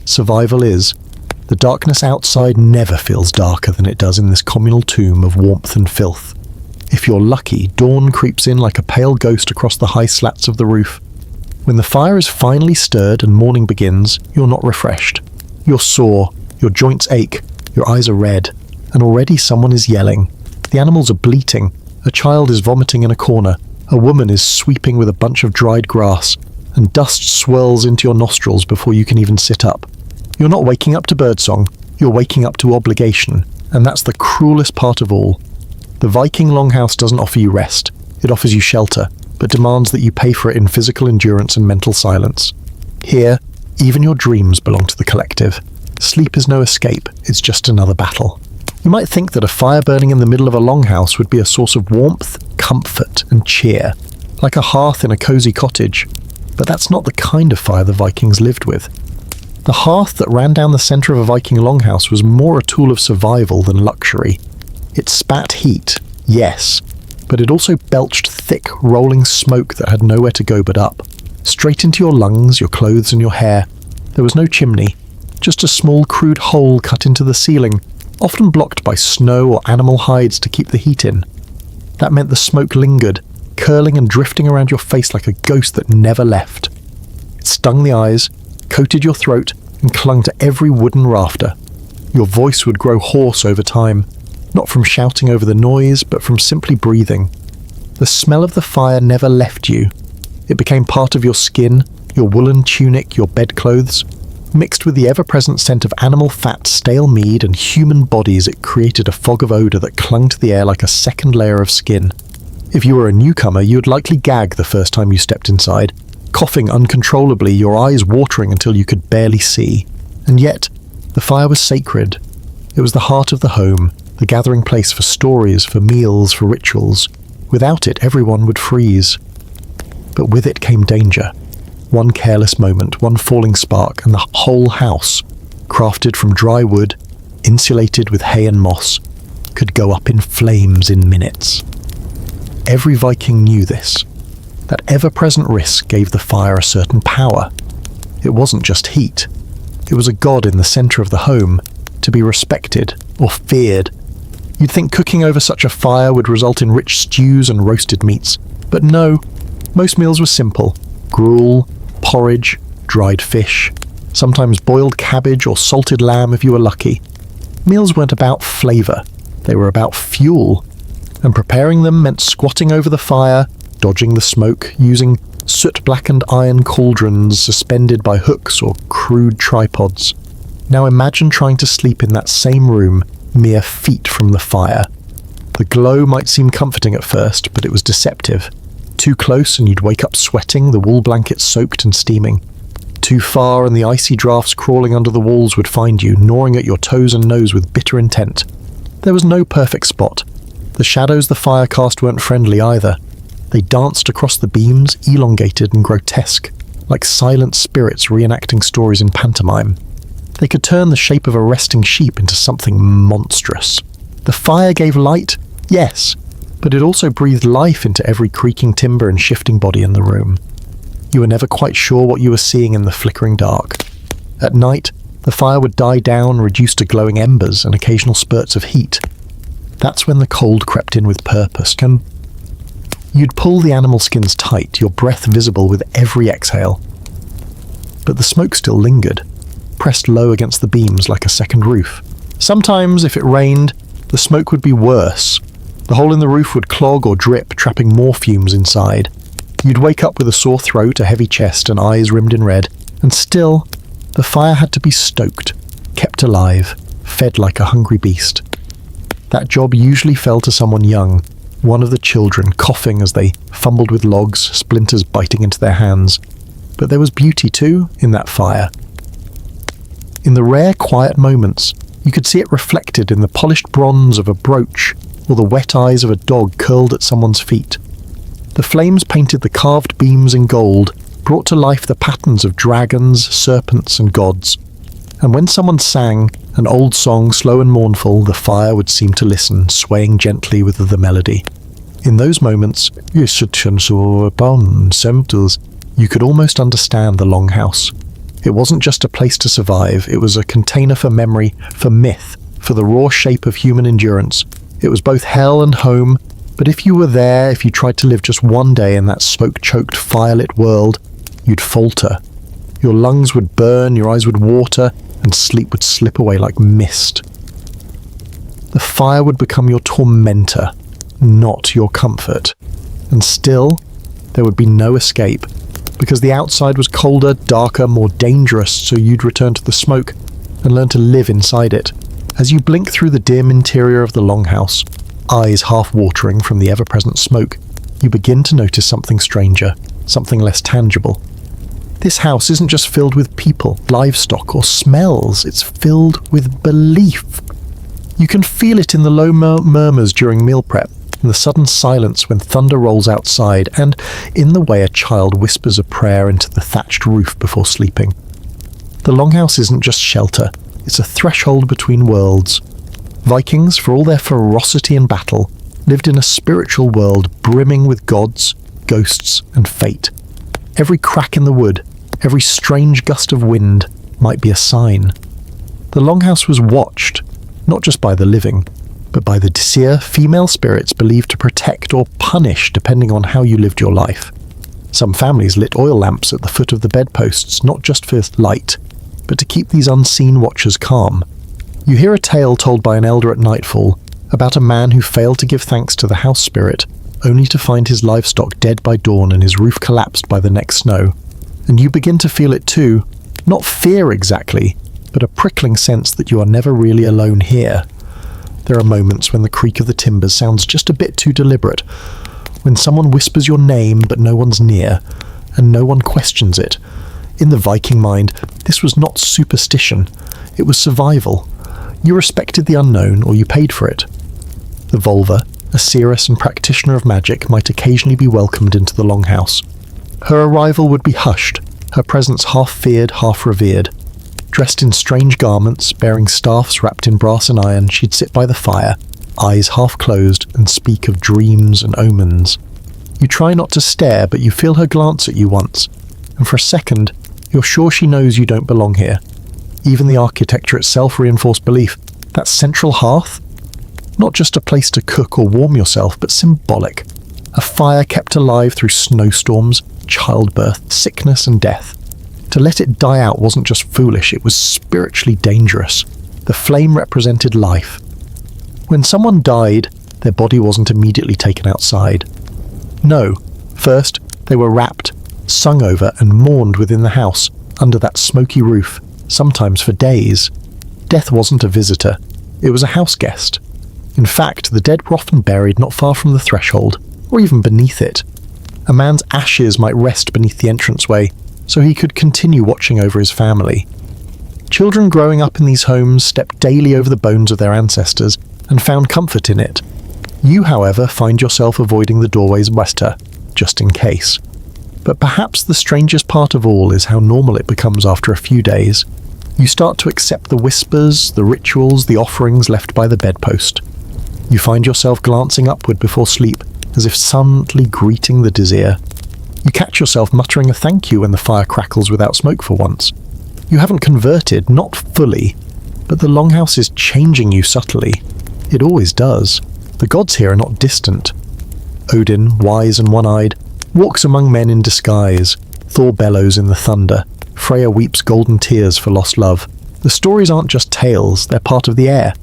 Survival is. The darkness outside never feels darker than it does in this communal tomb of warmth and filth. If you're lucky, dawn creeps in like a pale ghost across the high slats of the roof. When the fire is finally stirred and morning begins, you're not refreshed. You're sore, your joints ache, your eyes are red, and already someone is yelling. The animals are bleating, a child is vomiting in a corner, a woman is sweeping with a bunch of dried grass, and dust swirls into your nostrils before you can even sit up. You're not waking up to birdsong, you're waking up to obligation, and that's the cruelest part of all. The Viking Longhouse doesn't offer you rest, it offers you shelter, but demands that you pay for it in physical endurance and mental silence. Here, even your dreams belong to the collective. Sleep is no escape, it's just another battle. You might think that a fire burning in the middle of a longhouse would be a source of warmth, comfort, and cheer, like a hearth in a cosy cottage, but that's not the kind of fire the Vikings lived with. The hearth that ran down the centre of a Viking longhouse was more a tool of survival than luxury. It spat heat, yes, but it also belched thick, rolling smoke that had nowhere to go but up. Straight into your lungs, your clothes and your hair. There was no chimney, just a small crude hole cut into the ceiling, often blocked by snow or animal hides to keep the heat in. That meant the smoke lingered, curling and drifting around your face like a ghost that never left. It stung the eyes, coated your throat, and clung to every wooden rafter. Your voice would grow hoarse over time, not from shouting over the noise, but from simply breathing. The smell of the fire never left you. It became part of your skin, your woolen tunic, your bedclothes. Mixed with the ever-present scent of animal fat, stale mead, and human bodies, it created a fog of odour that clung to the air like a second layer of skin. If you were a newcomer, you would likely gag the first time you stepped inside, coughing uncontrollably, your eyes watering until you could barely see. And yet, the fire was sacred. It was the heart of the home, the gathering place for stories, for meals, for rituals. Without it, everyone would freeze. But with it came danger. One careless moment, one falling spark, and the whole house, crafted from dry wood, insulated with hay and moss, could go up in flames in minutes. Every Viking knew this. That ever-present risk gave the fire a certain power. It wasn't just heat. It was a god in the centre of the home, to be respected or feared. You'd think cooking over such a fire would result in rich stews and roasted meats. But no, most meals were simple. Gruel, porridge, dried fish, sometimes boiled cabbage or salted lamb if you were lucky. Meals weren't about flavour, they were about fuel. And preparing them meant squatting over the fire, dodging the smoke, using soot-blackened iron cauldrons suspended by hooks or crude tripods. Now imagine trying to sleep in that same room, mere feet from the fire. The glow might seem comforting at first, but it was deceptive. Too close and you'd wake up sweating, the wool blankets soaked and steaming. Too far and the icy drafts crawling under the walls would find you, gnawing at your toes and nose with bitter intent. There was no perfect spot. The shadows the fire cast weren't friendly either. They danced across the beams, elongated and grotesque, like silent spirits reenacting stories in pantomime. They could turn the shape of a resting sheep into something monstrous. The fire gave light, yes, but it also breathed life into every creaking timber and shifting body in the room. You were never quite sure what you were seeing in the flickering dark. At night, the fire would die down, reduced to glowing embers and occasional spurts of heat. That's when the cold crept in with purpose. You'd pull the animal skins tight, your breath visible with every exhale. But the smoke still lingered. pressed low against the beams like a second roof. Sometimes, if it rained, the smoke would be worse. The hole in the roof would clog or drip, trapping more fumes inside. You'd wake up with a sore throat, a heavy chest, and eyes rimmed in red, and still, the fire had to be stoked, kept alive, fed like a hungry beast. That job usually fell to someone young, one of the children coughing as they fumbled with logs, splinters biting into their hands. But there was beauty too in that fire. In the rare quiet moments, you could see it reflected in the polished bronze of a brooch or the wet eyes of a dog curled at someone's feet. The flames painted the carved beams in gold, brought to life the patterns of dragons, serpents, and gods. And when someone sang an old song, slow and mournful, the fire would seem to listen, swaying gently with the melody. In those moments, you could almost understand the Longhouse. It wasn't just a place to survive, it was a container for memory, for myth, for the raw shape of human endurance. It was both hell and home, but if you were there, if you tried to live just one day in that smoke-choked, firelit world, you'd falter. Your lungs would burn, your eyes would water, and sleep would slip away like mist. The fire would become your tormentor, not your comfort. And still, there would be no escape, because the outside was colder, darker, more dangerous, so you'd return to the smoke and learn to live inside it. As you blink through the dim interior of the Longhouse, eyes half-watering from the ever-present smoke, you begin to notice something stranger, something less tangible. This house isn't just filled with people, livestock, or smells, it's filled with belief. You can feel it in the low murmurs during meal prep, in the sudden silence when thunder rolls outside, and in the way a child whispers a prayer into the thatched roof before sleeping. The Longhouse isn't just shelter, it's a threshold between worlds. Vikings, for all their ferocity in battle, lived in a spiritual world brimming with gods, ghosts, and fate. Every crack in the wood, every strange gust of wind might be a sign. The Longhouse was watched, not just by the living, but by the Disir, female spirits believed to protect or punish depending on how you lived your life. Some families lit oil lamps at the foot of the bedposts, not just for light, but to keep these unseen watchers calm. You hear a tale told by an elder at nightfall about a man who failed to give thanks to the house spirit, only to find his livestock dead by dawn and his roof collapsed by the next snow. And you begin to feel it too, not fear exactly, but a prickling sense that you are never really alone here. There are moments when the creak of the timbers sounds just a bit too deliberate, when someone whispers your name but no one's near, and no one questions it. In the Viking mind, this was not superstition, it was survival. You respected the unknown, or you paid for it. The Volva, a seeress and practitioner of magic, might occasionally be welcomed into the Longhouse. Her arrival would be hushed, her presence half feared, half revered. Dressed in strange garments, bearing staffs wrapped in brass and iron, she'd sit by the fire, eyes half closed, and speak of dreams and omens. You try not to stare, but you feel her glance at you once, and for a second, you're sure she knows you don't belong here. Even the architecture itself reinforced belief. That central hearth? Not just a place to cook or warm yourself, but symbolic. A fire kept alive through snowstorms, childbirth, sickness, and death. To let it die out wasn't just foolish, it was spiritually dangerous. The flame represented life. When someone died, their body wasn't immediately taken outside. No, first they were wrapped, sung over, and mourned within the house, under that smoky roof, sometimes for days. Death wasn't a visitor, it was a house guest. In fact, the dead were often buried not far from the threshold, or even beneath it. A man's ashes might rest beneath the entranceway, so he could continue watching over his family. Children growing up in these homes stepped daily over the bones of their ancestors and found comfort in it. You, however, find yourself avoiding the doorways wester, just in case. But perhaps the strangest part of all is how normal it becomes after a few days. You start to accept the whispers, the rituals, the offerings left by the bedpost. You find yourself glancing upward before sleep, as if silently greeting the Disir. You catch yourself muttering a thank you when the fire crackles without smoke for once. You haven't converted, not fully, but the Longhouse is changing you subtly. It always does. The gods here are not distant. Odin, wise and one-eyed, walks among men in disguise. Thor bellows in the thunder. Freya weeps golden tears for lost love. The stories aren't just tales, they're part of the air.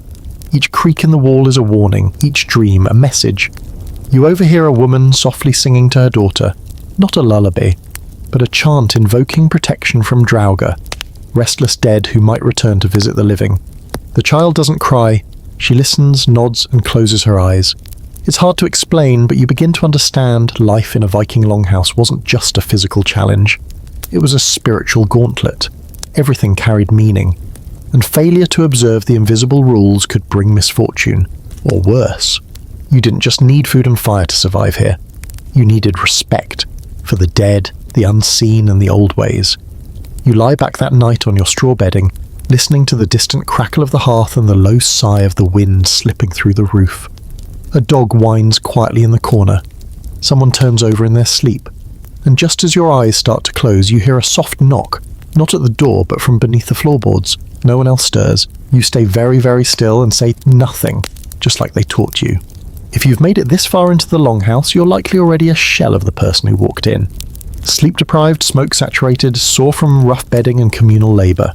Each creak in the wall is a warning, each dream a message. You overhear a woman softly singing to her daughter, not a lullaby, but a chant invoking protection from Draugr, restless dead who might return to visit the living. The child doesn't cry. She listens, nods, and closes her eyes. It's hard to explain, but you begin to understand life in a Viking longhouse wasn't just a physical challenge. It was a spiritual gauntlet. Everything carried meaning, and failure to observe the invisible rules could bring misfortune, or worse. You didn't just need food and fire to survive here. You needed respect for the dead, the unseen, and the old ways. You lie back that night on your straw bedding, listening to the distant crackle of the hearth and the low sigh of the wind slipping through the roof. A dog whines quietly in the corner. Someone turns over in their sleep, and just as your eyes start to close, you hear a soft knock, not at the door, but from beneath the floorboards. No one else stirs. You stay very, very still and say nothing, just like they taught you. If you've made it this far into the longhouse, you're likely already a shell of the person who walked in. Sleep-deprived, smoke-saturated, sore from rough bedding and communal labour.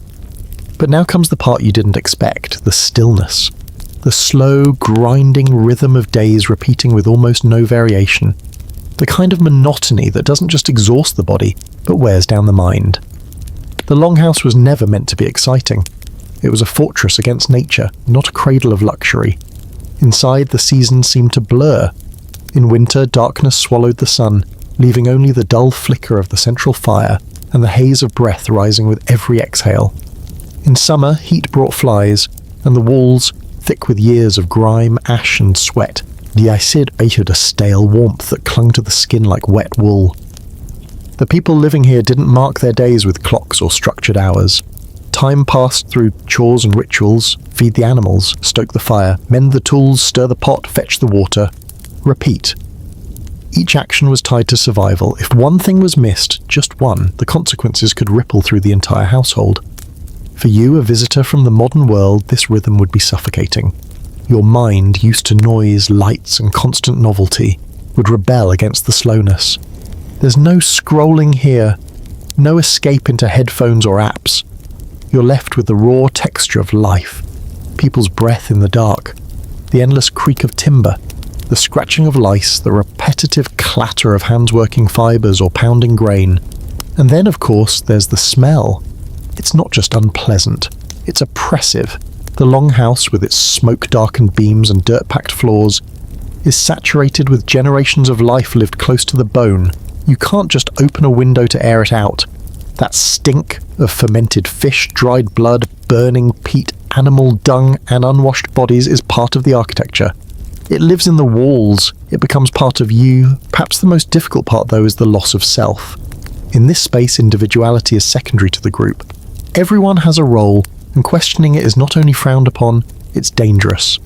But now comes the part you didn't expect, the stillness. The slow, grinding rhythm of days repeating with almost no variation. The kind of monotony that doesn't just exhaust the body, but wears down the mind. The longhouse was never meant to be exciting. It was a fortress against nature, not a cradle of luxury. Inside, the seasons seemed to blur. In winter, darkness swallowed the sun, leaving only the dull flicker of the central fire and the haze of breath rising with every exhale. In summer, heat brought flies, and the walls, thick with years of grime, ash and sweat, issued a stale warmth that clung to the skin like wet wool. The people living here didn't mark their days with clocks or structured hours. Time passed through chores and rituals: feed the animals, stoke the fire, mend the tools, stir the pot, fetch the water. Repeat. Each action was tied to survival. If one thing was missed, just one, the consequences could ripple through the entire household. For you, a visitor from the modern world, this rhythm would be suffocating. Your mind, used to noise, lights, and constant novelty, would rebel against the slowness. There's no scrolling here, no escape into headphones or apps. You're left with the raw texture of life, people's breath in the dark, the endless creak of timber, the scratching of lice, the repetitive clatter of hands working fibres or pounding grain. And then, of course, there's the smell. It's not just unpleasant, it's oppressive. The longhouse, with its smoke-darkened beams and dirt-packed floors, is saturated with generations of life lived close to the bone. You can't just open a window to air it out. That stink of fermented fish, dried blood, burning peat, animal dung, and unwashed bodies is part of the architecture. It lives in the walls. It becomes part of you. Perhaps the most difficult part, though, is the loss of self. In this space, individuality is secondary to the group. Everyone has a role, and questioning it is not only frowned upon, it's dangerous.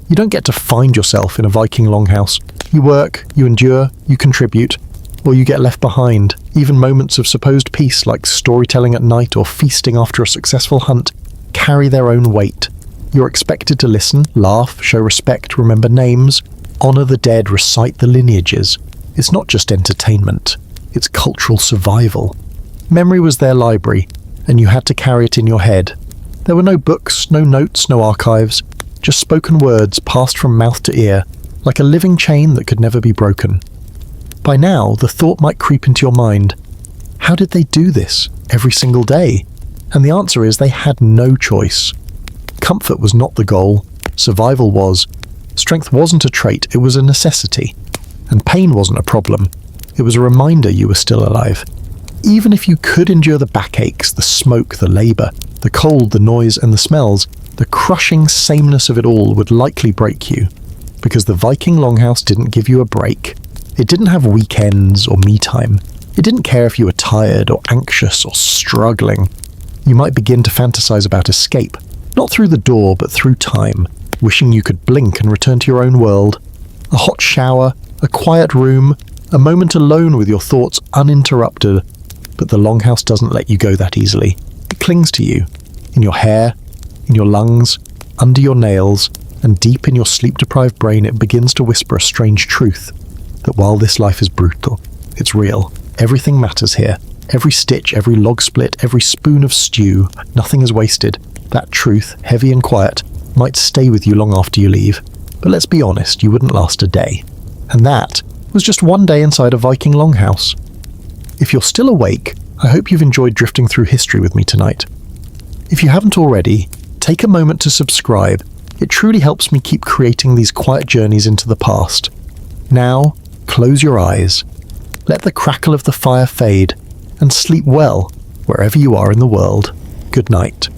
You don't get to find yourself in a Viking longhouse. You work, you endure, you contribute, or you get left behind. Even moments of supposed peace, like storytelling at night or feasting after a successful hunt, carry their own weight. You're expected to listen, laugh, show respect, remember names, honour the dead, recite the lineages. It's not just entertainment, it's cultural survival. Memory was their library, and you had to carry it in your head. There were no books, no notes, no archives, just spoken words passed from mouth to ear, like a living chain that could never be broken. By now, the thought might creep into your mind, how did they do this every single day? And the answer is they had no choice. Comfort was not the goal, survival was. Strength wasn't a trait, it was a necessity. And pain wasn't a problem, it was a reminder you were still alive. Even if you could endure the backaches, the smoke, the labour, the cold, the noise, and the smells, the crushing sameness of it all would likely break you. Because the Viking longhouse didn't give you a break. It didn't have weekends or me time. It didn't care if you were tired or anxious or struggling. You might begin to fantasize about escape, not through the door but through time, wishing you could blink and return to your own world. A hot shower, a quiet room, a moment alone with your thoughts uninterrupted. But the longhouse doesn't let you go that easily. It clings to you, in your hair, in your lungs, under your nails, and deep in your sleep-deprived brain it begins to whisper a strange truth, that while this life is brutal, it's real. Everything matters here. Every stitch, every log split, every spoon of stew, nothing is wasted. That truth, heavy and quiet, might stay with you long after you leave. But let's be honest, you wouldn't last a day. And that was just one day inside a Viking longhouse. If you're still awake, I hope you've enjoyed drifting through history with me tonight. If you haven't already, take a moment to subscribe. It truly helps me keep creating these quiet journeys into the past. Now, close your eyes. Let the crackle of the fire fade, and sleep well wherever you are in the world. Good night.